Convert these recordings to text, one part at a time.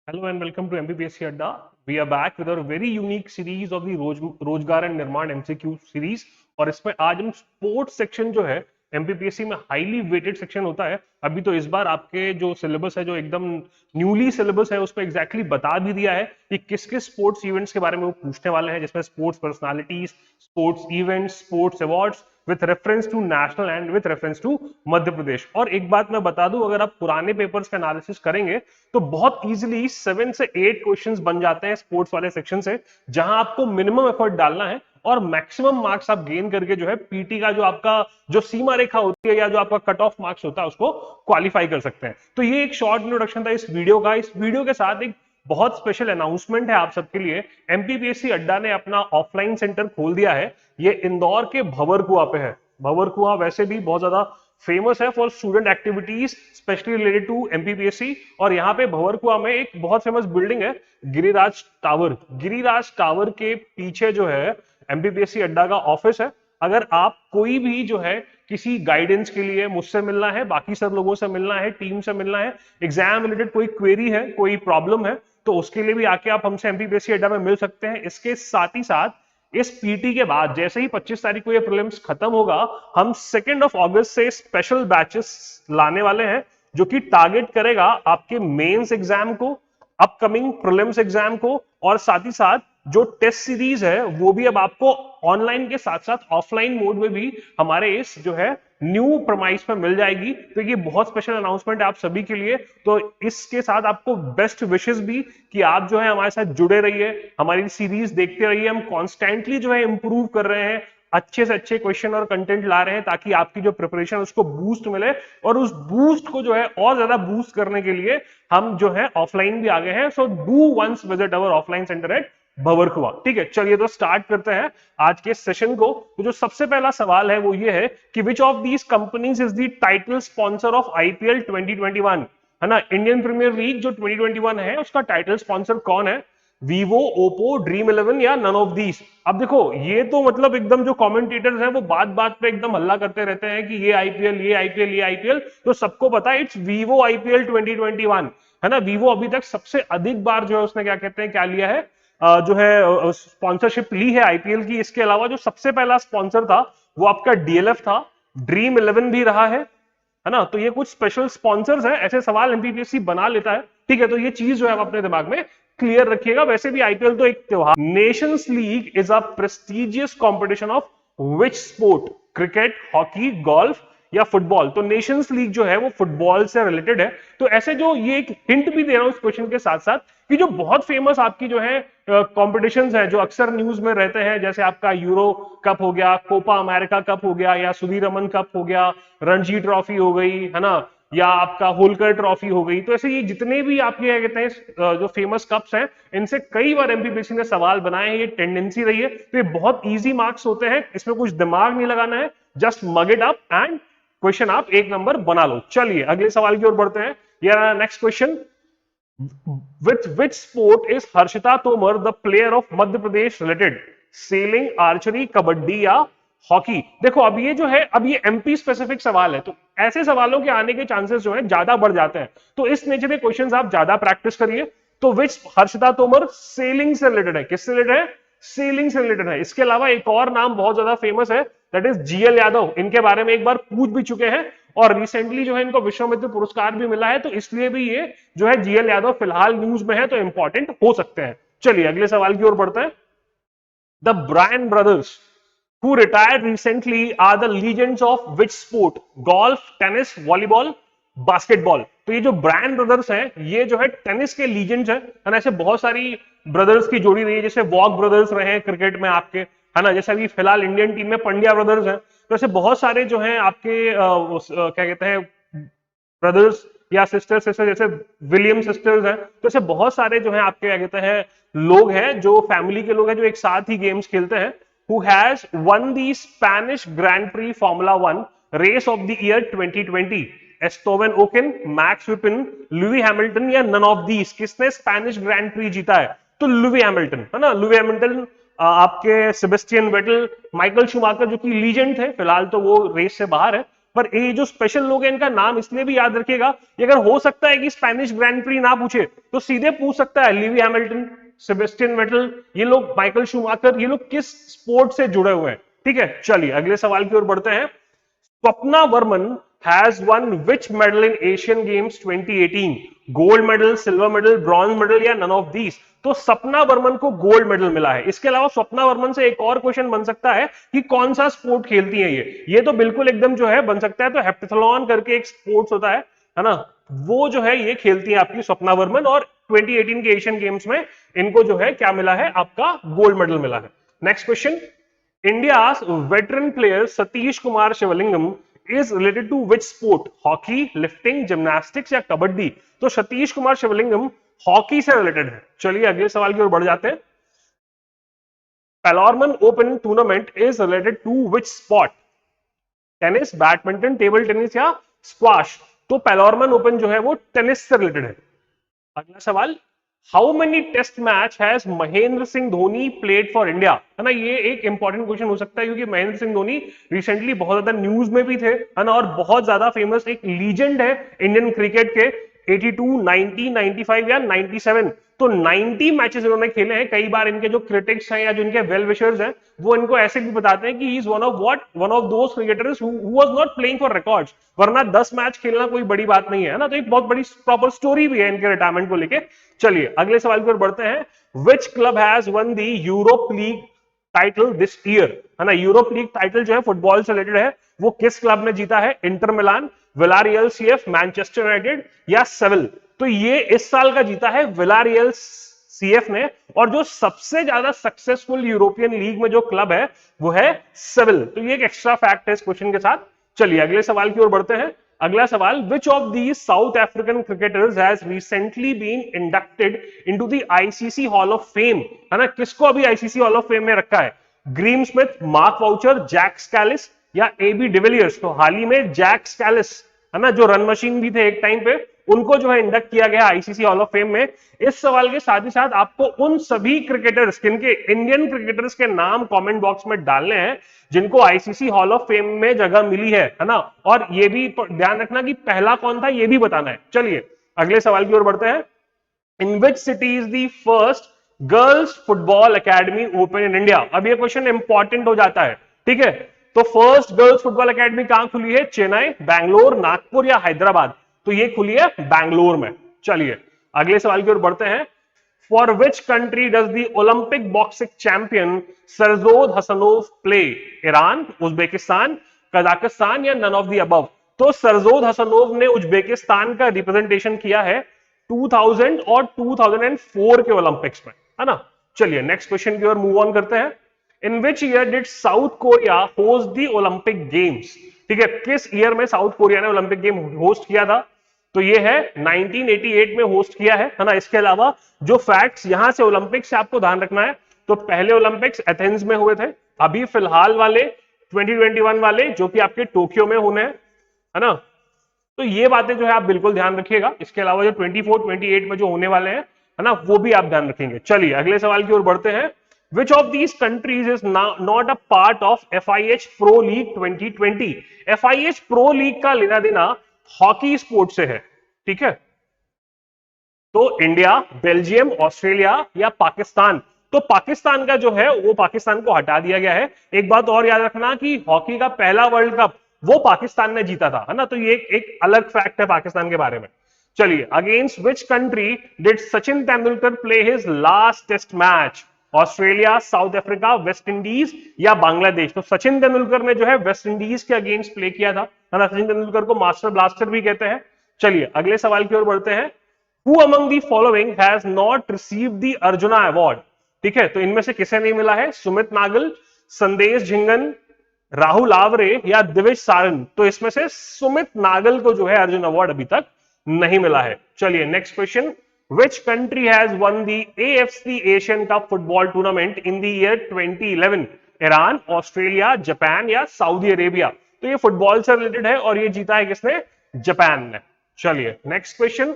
Hello and welcome to MPPSC Adda. We are back with our very unique series of the रोजगार and निर्माण MCQ series. और इसमें आज हम sports section जो है एमपीपीएससी में हाईली वेटेड सेक्शन होता है। अभी तो इस बार आपके जो सिलेबस है, जो एकदम न्यूली सिलेबस है, उसमें एग्जैक्टली बता भी दिया है कि किस किस स्पोर्ट्स इवेंट्स के बारे में वो पूछने वाले हैं, जिसमें sports personalities, sports events, sports awards with reference to national and with reference to Madhya Pradesh. और एक बात मैं बता दूं, अगर आप पुराने पेपर्स का एनालिसिस करेंगे तो बहुत इजीली 7 से 8 क्वेश्चंस बन जाते हैं स्पोर्ट्स वाले सेक्शन से, जहां आपको मिनिमम एफर्ट डालना है और मैक्सिमम मार्क्स आप गेन करके जो है पीटी का जो आपका जो सीमा रेखा होती है या जो आपका कट ऑफ मार्क्स होता है उसको क्वालिफाई कर सकते हैं। तो ये एक शॉर्ट इंट्रोडक्शन था इस वीडियो का। इस वीडियो के साथ एक बहुत स्पेशल अनाउंसमेंट है आप सबके लिए। एमपीपीएससी अड्डा ने अपना ऑफलाइन सेंटर खोल दिया है। ये इंदौर के भंवरकुआं पे है। भंवरकुआं वैसे भी बहुत ज्यादा फेमस है for student activities specially related to MPPSC. और यहाँ पे भंवरकुआं में एक बहुत फेमस बिल्डिंग है, गिरिराज टावर। गिरिराज टावर के पीछे जो है एमपीपीएससी अड्डा का ऑफिस है। अगर आप कोई भी जो है किसी गाइडेंस के लिए मुझसे मिलना है, बाकी सब लोगों से मिलना है, टीम से मिलना है, एग्जाम रिलेटेड कोई क्वेरी है, कोई प्रॉब्लम है, तो उसके लिए भी आके आप हमसे एमपीपीएससी अड्डा में मिल सकते हैं। इसके साथ ही साथ इस पीटी के बाद जैसे ही 25 तारीख को ये प्रीलिम्स खत्म होगा, हम 2 अगस्त से स्पेशल बैचेस लाने वाले हैं जो कि टारगेट करेगा आपके मेंस एग्जाम को, अपकमिंग प्रीलिम्स एग्जाम को, और साथ ही साथ जो टेस्ट सीरीज है वो भी अब आपको ऑनलाइन के साथ साथ ऑफलाइन मोड में भी हमारे इस जो है न्यू प्रमाइस पर मिल जाएगी। तो ये बहुत स्पेशल अनाउंसमेंट है आप सभी के लिए। तो इसके साथ आपको बेस्ट विशेस भी कि आप जो है हमारे साथ जुड़े रहिए, हमारी सीरीज देखते रहिए। हम कॉन्स्टेंटली जो है इंप्रूव कर रहे हैं, अच्छे से अच्छे क्वेश्चन और कंटेंट ला रहे हैं ताकि आपकी जो प्रिपरेशन उसको बूस्ट मिले। और उस बूस्ट को जो है और ज्यादा बूस्ट करने के लिए हम जो है ऑफलाइन भी आ गए हैं। So do once visit our offline centre at Bhanwarkuan. ठीक है, चलिए तो स्टार्ट करते हैं आज के सेशन को। तो जो सबसे पहला सवाल है वो ये है कि विच of these companies is the title sponsor of IPL 2021? है ना, इंडियन प्रीमियर लीग जो 2021 है उसका टाइटल स्पॉन्सर कौन है? वीवो, ओप्पो, ड्रीम 11 या नन ऑफ दीज? अब देखो, ये तो मतलब एकदम जो कमेंटेटर्स हैं वो बात बात पे एकदम हल्ला करते रहते हैं कि ये आईपीएल, ये आईपीएल, ये आईपीएल। तो सबको पता है इट्स वीवो आईपीएल 2021, है ना। वीवो अभी तक सबसे अधिक बार जो है उसने क्या कहते हैं क्या लिया है, जो है स्पॉन्सरशिप ली है आईपीएल की। इसके अलावा जो सबसे पहला स्पॉन्सर था वो आपका डीएलएफ था, ड्रीम 11 भी रहा है ना। तो ये कुछ स्पेशल स्पॉन्सर्स हैं, ऐसे सवाल एमपीपीएससी बना लेता है। ठीक है, तो ये चीज जो है आप अपने दिमाग में क्लियर रखिएगा। वैसे भी आईपीएल तो एक त्योहार। Nations league is a prestigious competition of which sport? Cricket, hockey, golf या फुटबॉल? तो नेशंस लीग जो है वो फुटबॉल से रिलेटेड है। तो ऐसे जो ये एक हिंट भी दे रहा हूं इस क्वेश्चन के साथ साथ कि जो बहुत फेमस आपकी जो है कॉम्पिटिशंस हैं जो अक्सर न्यूज में रहते हैं, जैसे आपका यूरो कप हो गया, कोपा अमेरिका कप हो गया, या सुधीर रमन कप हो गया, रणजी ट्रॉफी हो गई, है ना, या आपका होलकर ट्रॉफी हो गई। तो ऐसे ये जितने भी आप ये कहते हैं जो फेमस कप्स हैं, इनसे कई बार एमपीपीएससी ने सवाल बनाए हैं। ये टेंडेंसी रही है। तो ये बहुत इजी मार्क्स होते हैं, इसमें कुछ दिमाग नहीं लगाना है, just mug it up and question आप 1 नंबर बना लो। चलिए अगले सवाल की ओर बढ़ते हैं। यार next question, with which sport is Harshita Tomar the player of Madhya Pradesh related? Selling, archery, kabaddi या हॉकी? देखो अब ये जो है, अब ये एमपी स्पेसिफिक सवाल है, तो ऐसे सवालों के आने के चांसेस जो है ज्यादा बढ़ जाते हैं। तो इस नेचर के क्वेश्चंस आप ज्यादा प्रैक्टिस करिए। तो विच हर्षिता तोमर सेलिंग से रिलेटेड है। किससे रिलेटेड है? सेलिंग से रिलेटेड है। इसके अलावा एक और नाम बहुत ज्यादा फेमस है, दैट इज जीएल यादव। इनके बारे में एक बार पूछ भी चुके हैं और रिसेंटली जो है इनको विश्वामित्र पुरस्कार भी मिला है। तो इसलिए भी ये जो है जीएल यादव फिलहाल न्यूज में है, तो इंपॉर्टेंट हो सकते हैं। चलिए अगले सवाल की ओर बढ़ते हैं। The Bryan brothers who retired recently are the legends of which sport? golf, tennis, volleyball, basketball? तो ये जो ब्रायन ब्रदर्स हैं ये जो है टेनिस के लीजेंड्स हैं। ऐसे बहुत सारी ब्रदर्स की जोड़ी रही है, जैसे वॉक ब्रदर्स रहे हैं क्रिकेट में आपके, है ना, जैसे अभी फिलहाल इंडियन टीम में पंड्या ब्रदर्स हैं। तो ऐसे बहुत सारे जो हैं आपके क्या कहते हैं ब्रदर्स या सिस्टर्स, जैसे विलियम सिस्टर्स हैं। तो ऐसे बहुत सारे जो हैं आपके क्या कहते हैं लोग हैं, जो फैमिली के लोग हैं, जो एक साथ ही गेम्स खेलते हैं। who has won the Spanish Grand Prix Formula 1 race of the year 2020? Esteban Ocon, Max विपिन, लुई हैमिल्टन या नन ऑफ दीज? किसने स्पेनिश ग्रैंड प्री जीता है? तो लुई हैमिल्टन, है ना। लुई हैमिल्टन आपके सेबेस्टियन वेटल, माइकल शूमाकर जो कि लीजेंड थे, फिलहाल तो वो रेस से बाहर है, पर ये जो स्पेशल लोग हैं इनका नाम इसलिए भी याद रखिएगा, अगर हो सकता है कि स्पेनिश ग्रैंड प्री ना पूछे तो सीधे पूछ सकता है लीवी हैमिल्टन, सेबेस्टियन वेटल, ये लोग माइकल शूमाकर, ये लोग किस स्पोर्ट से जुड़े हुए हैं। ठीक है, चलिए अगले सवाल की ओर बढ़ते हैं। Swapna Varman has won which medal in Asian Games 2018? Gold medal, silver medal, bronze medal या नन ऑफ दीज? तो सपना वर्मन को गोल्ड मेडल मिला है। इसके अलावा स्वप्ना वर्मन से एक और क्वेश्चन बन सकता है कि कौन सा स्पोर्ट खेलती है ये तो बिल्कुल एकदम जो है बन सकता है। तो हेप्टाथलॉन करके एक स्पोर्ट्स होता है ना, वो जो है ये खेलती है आपकी स्वप्ना वर्मन, और 2018 के एशियन गेम्स में इनको जो है क्या मिला है, आपका गोल्ड मेडल मिला है। Next question, India's veteran player Satish Kumar Shivalingam is related to which sport? Hockey, lifting, gymnastics या कबड्डी? तो सतीश कुमार शिवलिंगम हॉकी से रिलेटेड है। चलिए अगले सवाल की ओर बढ़ जाते हैं। Palermo open tournament is related to which sport? Tennis, badminton, table tennis या स्क्वाश? तो पेलॉर्मन ओपन जो है वो टेनिस से रिलेटेड है। अगला सवाल, how many test match has Mahendra Singh Dhoni played for India? है ना, ये एक इंपॉर्टेंट क्वेश्चन हो सकता है क्योंकि महेंद्र सिंह धोनी रिसेंटली बहुत ज्यादा न्यूज में भी थे, है ना, और बहुत ज्यादा फेमस एक लीजेंड है इंडियन क्रिकेट के। 82, 90, 95 या 97, तो 90 मैचेस इन्होंने खेले हैं। कई बार इनके जो क्रिटिक्स हैं या जो इनके वेल विशर्स हैं वो इनको ऐसे भी बताते हैं कि he is one of those cricketers who was not playing for records, वरना 10 मैच खेलना कोई बड़ी बात नहीं है ना। तो एक बहुत बड़ी प्रॉपर स्टोरी भी है इनके रिटायरमेंट को लेके। चलिए अगले सवाल की ओर बढ़ते हैं। Which club has won the Europe league title this year? है ना, यूरोप लीग टाइटल जो है फुटबॉल से रिलेटेड है, वो किस क्लब ने जीता है? Inter Milan, Villarreal CF, Manchester United या सेविल? तो ये इस साल का जीता है विलारियल सीएफ ने, और जो सबसे ज्यादा सक्सेसफुल यूरोपियन लीग में जो क्लब है वो है सेविल। तो ये एक एक्स्ट्रा फैक्ट है इस क्वेश्चन के साथ। चलिए अगले सवाल की ओर बढ़ते हैं। अगला सवाल, which of these South African cricketers has recently been inducted into the ICC hall of fame? है ना, किसको अभी आईसीसी हॉल ऑफ फेम में रखा है? Graeme Smith, Mark Boucher, Jacques Kallis या एबी डिविलियर्स? तो हाल ही में जैक स्कैलिस, है ना, जो रन मशीन भी थे एक टाइम पे, उनको जो है इंडक्ट किया गया आईसीसी हॉल ऑफ फेम में। इस सवाल के साथ ही साथ आपको उन सभी क्रिकेटर्स, जिनके इंडियन क्रिकेटर्स के नाम कमेंट बॉक्स में डालने हैं जिनको आईसीसी हॉल ऑफ फेम में जगह मिली है ना, और ये भी ध्यान रखना कि पहला कौन था ये भी बताना है। चलिए अगले सवाल की ओर बढ़ते हैं। In which city is the first girls football academy open in India? अब ये क्वेश्चन इंपॉर्टेंट हो जाता है, ठीक है। तो फर्स्ट गर्ल्स फुटबॉल एकेडमी कहां खुली है? चेन्नई, बैंगलोर, नागपुर या हैदराबाद? तो ये खुली है बैंगलोर में। चलिए अगले सवाल की ओर बढ़ते हैं। For which country does the Olympic boxing champion Sarjod Hasanov play? Iran, Uzbekistan, Kazakhstan या नन ऑफ द अबव? तो सरजोद हसनोव ने उज्बेकिस्तान का रिप्रेजेंटेशन किया है 2000 और 2004 के ओलंपिक्स में, है ना। चलिए नेक्स्ट क्वेश्चन की ओर मूव ऑन करते हैं। In which year did South Korea host the Olympic games? ठीक है, किस ईयर में साउथ कोरिया ने ओलंपिक गेम होस्ट किया था? तो ये है 1988 में होस्ट किया है ना। इसके अलावा जो फैक्ट्स यहां से ओलंपिक से आपको ध्यान रखना है, तो पहले ओलंपिक्स एथेंस में हुए थे, अभी फिलहाल वाले 2021 वाले जो कि आपके टोक्यो में होने हैं, है ना। तो ये बातें जो है आप बिल्कुल ध्यान रखिएगा। इसके अलावा जो 24, 28 में जो होने वाले हैं, है ना, वो भी आप ध्यान रखेंगे। चलिए अगले सवाल की ओर बढ़ते हैं। Which of these countries is not a part of FIH Pro League 2020? FIH Pro League का लेना देना हॉकी स्पोर्ट से है, ठीक है। तो इंडिया, बेल्जियम, ऑस्ट्रेलिया या पाकिस्तान? तो पाकिस्तान का जो है वो पाकिस्तान को हटा दिया गया है। एक बात और याद रखना कि हॉकी का पहला वर्ल्ड कप वो पाकिस्तान ने जीता था, है ना। तो ये एक अलग फैक्ट है पाकिस्तान के बारे में। चलिए, against which country did Sachin Tendulkar play his last test match? Australia, South Africa, West Indies या बांग्लादेश? तो सचिन तेंदुलकर ने जो है वेस्ट इंडीज के अगेंस्ट प्ले किया था, है ना। सचिन तेंदुलकर को मास्टर ब्लास्टर भी कहते हैं। चलिए अगले सवाल की ओर बढ़ते हैं। Who among the following has not received the arjuna award? ठीक है, तो इनमें से किसे नहीं मिला है? सुमित नागल, संदेश झिंगन, राहुल आवरे या दिविज सारन? तो इसमें से सुमित नागल को जो है अर्जुन अवार्ड अभी तक नहीं मिला है। चलिए next question. Which country has won the AFC Asian Cup football tournament in the year 2011? Iran, Australia, Japan या सऊदी अरेबिया? तो ये फुटबॉल से रिलेटेड है और ये जीता है किसने? जापान ने। चलिए next question.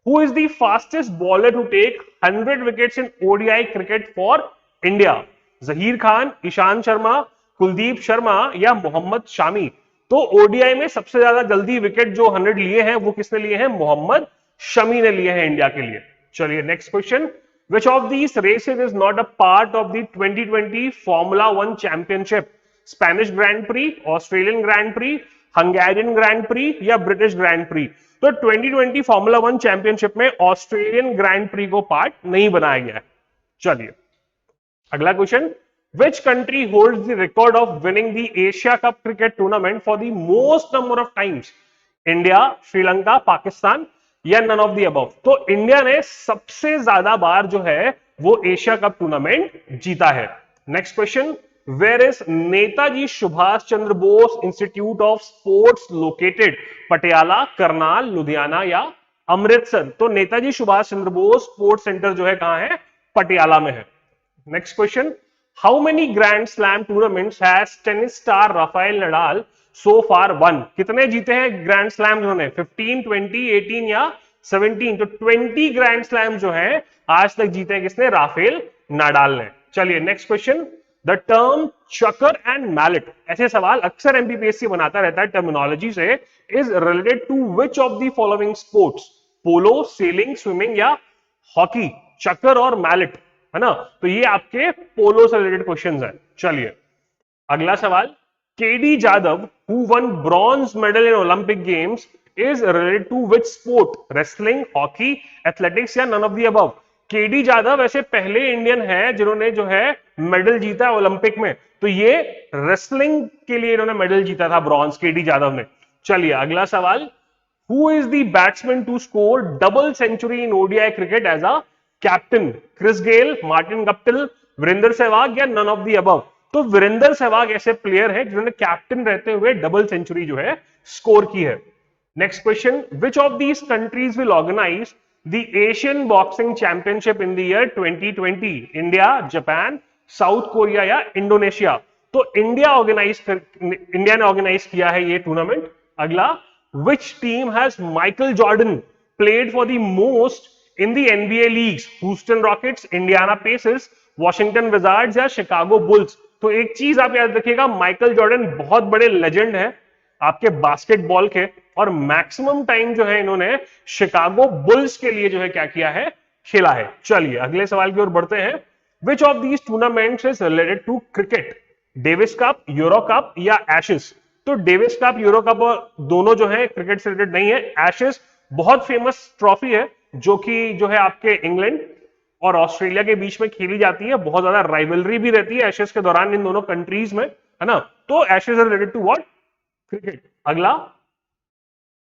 Who is the fastest bowler to take 100 wickets in ODI cricket for India? Zaheer Khan, Ishant Sharma, Kuldeep Sharma या मोहम्मद शामी? तो ओडीआई में सबसे ज्यादा जल्दी विकेट जो 100 लिए हैं वो किसने लिए हैं? मोहम्मद शमी ने लिए हैं इंडिया के लिए। चलिए next question, which of these races is not a part of the 2020 Formula 1 championship? Spanish grand Prix, Australian Grand Prix, Hungarian Grand Prix या ब्रिटिश ग्रैंड प्री? तो 2020 फॉर्मूला 1 चैंपियनशिप में ऑस्ट्रेलियन ग्रैंड प्री को part नहीं बनाया गया है। चलिए अगला question, which country holds the record of winning the Asia Cup cricket tournament for the most number of times? India, Sri Lanka, Pakistan या नन ऑफ द अबव? तो इंडिया ने सबसे ज्यादा बार जो है वो एशिया कप टूर्नामेंट जीता है। Next question, where is Netaji Subhash Chandra Bose Institute of Sports located? Patiala, Karnal, Ludhiana या अमृतसर? तो नेताजी सुभाष चंद्र बोस स्पोर्ट्स सेंटर जो है कहां है? पटियाला में है। Next question, how many grand slam tournaments has tennis star Rafael Nadal so far won? कितने जीते हैं ग्रैंड स्लैम उन्होंने? 15, 20, 18 या 17? तो 20 ग्रैंड स्लैम जो है आज तक जीते हैं किसने? राफेल नाडाल ने। चलिए next question, the term chukker and mallet, ऐसे सवाल अक्सर एमपीपीएससी बनाता रहता है टर्मिनोलॉजी से, is related to which of the following sports? Polo, sailing, swimming या हॉकी? चकर और मैलेट है ना, तो ये आपके पोलो से रिलेटेड क्वेश्चंस हैं। चलिए अगला सवाल, KD Jadhav who won bronze medal in Olympic games is related to which sport? Wrestling, hockey, athletics या none of the above? KD Jadhav ऐसे पहले इंडियन है जिन्होंने जो है मेडल जीता है ओलंपिक में, तो ये रेसलिंग के लिए इन्होंने मेडल जीता था ब्रॉन्ज, केडी जादव ने। चलिए अगला सवाल, who is the batsman to score double century in ODI cricket as a captain? Chris Gayle, Martin Guptill, Virender Sehwag या नन ऑफ द अबव? तो वीरेंद्र सहवाग ऐसे प्लेयर हैं जिन्होंने कैप्टन रहते हुए डबल सेंचुरी जो है स्कोर की है। Next question, which of these countries will organise the Asian boxing championship in the year 2020? India, Japan, South Korea या इंडोनेशिया? तो इंडिया ने ऑर्गेनाइज किया है ये टूर्नामेंट। अगला, which team has Michael Jordan played for the most in the NBA leagues? Houston Rockets, Indiana Pacers, Washington Wizards या Chicago bulls? तो एक चीज आप याद रखिएगा, माइकल जॉर्डन बहुत बड़े लेजेंड है आपके बास्केटबॉल के, और मैक्सिमम टाइम जो है इन्होंने शिकागो बुल्स के लिए जो है क्या किया है? खेला है। चलिए अगले सवाल की ओर बढ़ते हैं, which of these tournaments is related to cricket? Davis Cup, Euro Cup या एशेस? तो डेविस कप, यूरो कप दोनों जो है क्रिकेट से रिलेटेड नहीं है। एशेस बहुत फेमस ट्रॉफी है जो कि जो है आपके इंग्लैंड और ऑस्ट्रेलिया के बीच में खेली जाती है, बहुत ज्यादा राइवलरी भी रहती है एशेस के दौरान इन दोनों कंट्रीज में, है ना। तो Ashes are related to what? Cricket. अगला,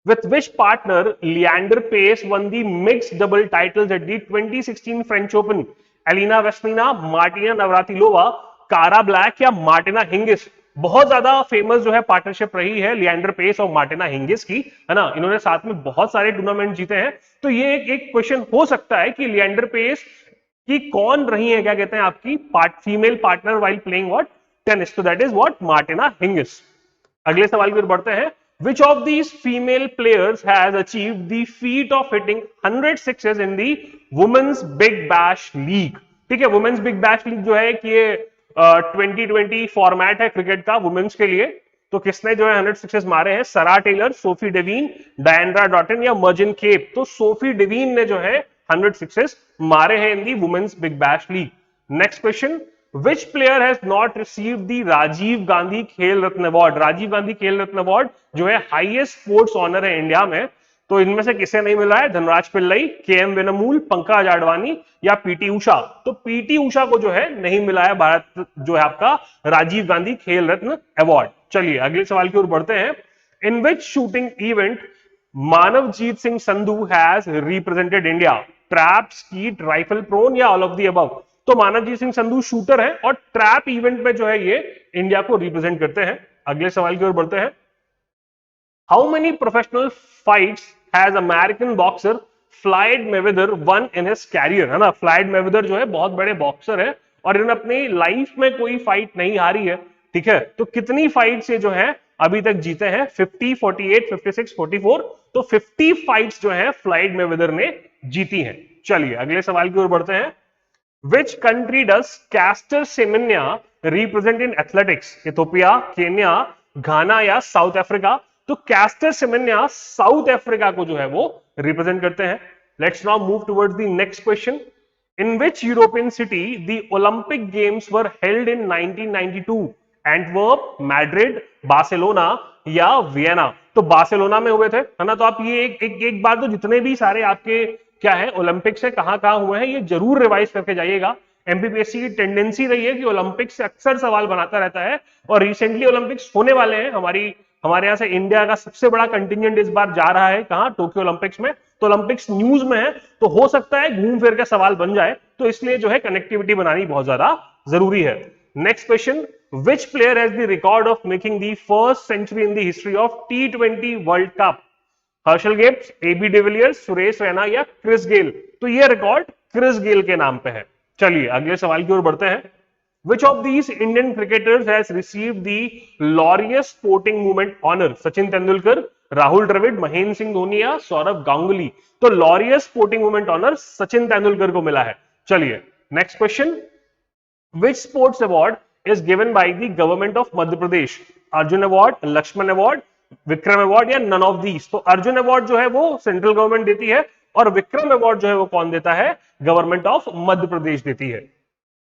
with which partner Leander Paes won the mixed double titles at the 2016 French Open? Elena Vesnina, Martina Navratilova, Cara Black या मार्टिना हिंगिस? बहुत ज्यादा फेमस जो है पार्टनरशिप रही है लिएंडर पेस और मार्टिना हिंगिस की, है ना। इन्होंने साथ में बहुत सारे टूर्नामेंट जीते हैं। तो ये एक क्वेश्चन हो सकता है कि लिएंडर पेस की कौन रही है, क्या कहते हैं आपकी female partner while playing what? Tennis. तो that is what? Martina Hingis. अगले सवाल की ओर बढ़ते हैं, which of these female players has achieved the feat of hitting 100 sixes in the women's big bash league? ठीक है, वुमेन्स बिग बैश लीग जो है कि ये 2020 फॉर्मेट है क्रिकेट का वुमेन्स के लिए। तो किसने जो है 100 सिक्सेस मारे हैं? Sarah Taylor, Sophie Devine, Deandra Dottin या मर्जिन केप? तो सोफी डेवीन ने जो है 100 सिक्सेस मारे हैं in the women's Big Bash league. Next question, which player has not received the Rajiv Gandhi Khel Ratna award? Rajiv Gandhi Khel Ratna award जो है हाईएस्ट स्पोर्ट्स ऑनर है इंडिया में, तो इनमें से किसे नहीं मिला है? धनराज पिल्लई, केएम वेनुमूल, पंकज आडवाणी या पीटी उषा? तो पीटी उषा को जो है नहीं मिला है भारत जो है आपका राजीव गांधी खेल रत्न अवार्ड। चलिए अगले सवाल की ओर बढ़ते हैं, in which shooting event Manavjit Singh Sandhu has represented India? Trap, skeet, rifle prone या ऑल ऑफ द अबव? तो मानवजीत सिंह संधू शूटर है और ट्रैप इवेंट में जो है ये इंडिया को रिप्रेजेंट करते हैं। अगले सवाल की ओर बढ़ते हैं, how many professional fights has American boxer Floyd Mayweather won in his career? है ना, फ्लाइड मेवेदर जो है बहुत बड़े बॉक्सर है और इन्होंने अपनी लाइफ में कोई फाइट नहीं हारी है। ठीक है, तो कितनी फाइट से जो है अभी तक जीते हैं? 50, 48, 56, 44। तो 50 फाइट्स जो है फ्लाइड मेवेदर ने जीती हैं। चलिए अगले सवाल की ओर बढ़ते हैं, which country does Caster Semenya represent in athletics? Ethiopia, Kenya, घाना या साउथ अफ्रीका? तो कैस्टर सेमेन्या साउथ अफ्रीका को जो है वो रिप्रेजेंट करते हैं। Let's now move towards the next question. In which European city the Olympic Games were held in 1992? Antwerp, Madrid, Barcelona या Vienna? तो बार्सिलोना में हुए थे, है ना। तो आप ये एक बार तो जितने भी सारे आपके क्या है ओलंपिक्स से कहां हुए हैं ये जरूर रिवाइज करके जाइएगा। एमपीपीएससी की टेंडेंसी रही है कि ओलंपिक्स से अक्सर सवाल बनाता रहता है, और रिसेंटली ओलंपिक्स होने वाले हैं। हमारे यहाँ से इंडिया का सबसे बड़ा कंटिजेंट इस बार जा रहा है कहां, टोक्यो ओलंपिक्स में। तो ओलंपिक्स न्यूज में है, तो हो सकता है घूम फिर के सवाल बन जाए, तो इसलिए जो है कनेक्टिविटी बनानी बहुत ज्यादा जरूरी है। Next question, which player has the record of making the first century in the history of T20 world cup? Herschelle Gibbs, AB de Villiers, Suresh Raina या क्रिस गेल? तो ये रिकॉर्ड क्रिस गेल के नाम पे है। चलिए अगले सवाल की ओर बढ़ते हैं। Which of these Indian cricketers has received the Laureus Sporting Movement honor? Sachin Tendulkar, Rahul Dravid, Mahendra Singh Dhoni या सौरव गांगुली? तो Laureus sporting movement honour Sachin Tendulkar को मिला है। चलिए next question, which sports award is given by the government of Madhya Pradesh? Arjun award, Lakshman award, Vikram award या नन ऑफ दीज? तो Arjun award जो है वो सेंट्रल गवर्नमेंट देती है, और विक्रम अवार्ड जो है वो कौन देता है? गवर्नमेंट ऑफ मध्य प्रदेश देती है।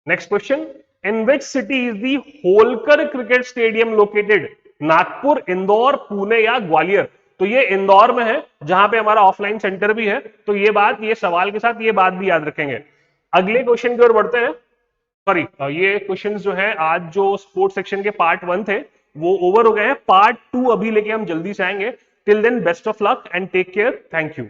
Next question, in which city is the Holkar cricket stadium located? Nagpur, Indore, Pune या ग्वालियर? तो ये इंदौर में है, जहां पे हमारा ऑफलाइन सेंटर भी है। तो ये सवाल के साथ ये बात भी याद रखेंगे। अगले क्वेश्चन की ओर बढ़ते हैं। सॉरी, ये क्वेश्चंस जो है आज जो स्पोर्ट्स सेक्शन के पार्ट 1 थे वो ओवर हो गए हैं। पार्ट 2 अभी लेके हम जल्दी से आएंगे। Till then best of luck and take care. Thank you.